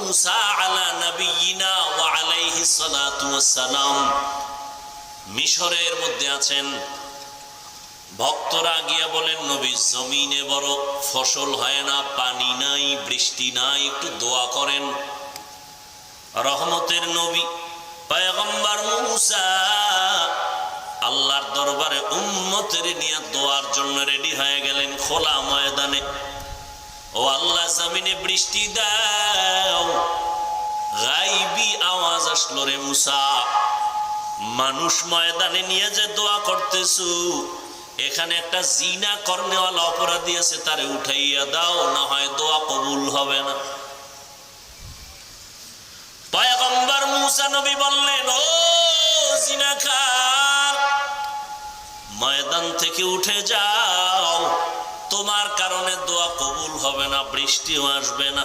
মুসা আলা নবিয়িনা ওয়া আলাইহিস সালাতু ওয়াস সালাম মিশরের মধ্যে আছেন। ভক্তরা গিয়া বলেন, নবী জমিনে বড় ফসল হয় না, পানি নাই, বৃষ্টি নাই, একটু দোয়া করেন। রহমতের নবী পয়গম্বর মুসা আল্লাহর দরবারে উম্মতের নিয়ে দোয়ার জন্য রেডি হয়ে গেলেন খোলা ময়দানে। ও আল্লাহ, জমিনে বৃষ্টি দাও। গাইবি আওয়াজ আসলো, রে মুসা, মানুষ ময়দানে নিয়ে যে দোয়া করতেছু, এখানে একটা জিনা করনেওয়ালা অপরাধী আছে, তারে উঠাইয়া দাও, না হয় দোয়া কবুল হবে না। পয়গম্বর মুসা নবী বললেন, ও জিনাকার, ময়দান থেকে উঠে যাও, তোমার কারণে দোয়া কবুল হবে না, বৃষ্টিও আসবে না।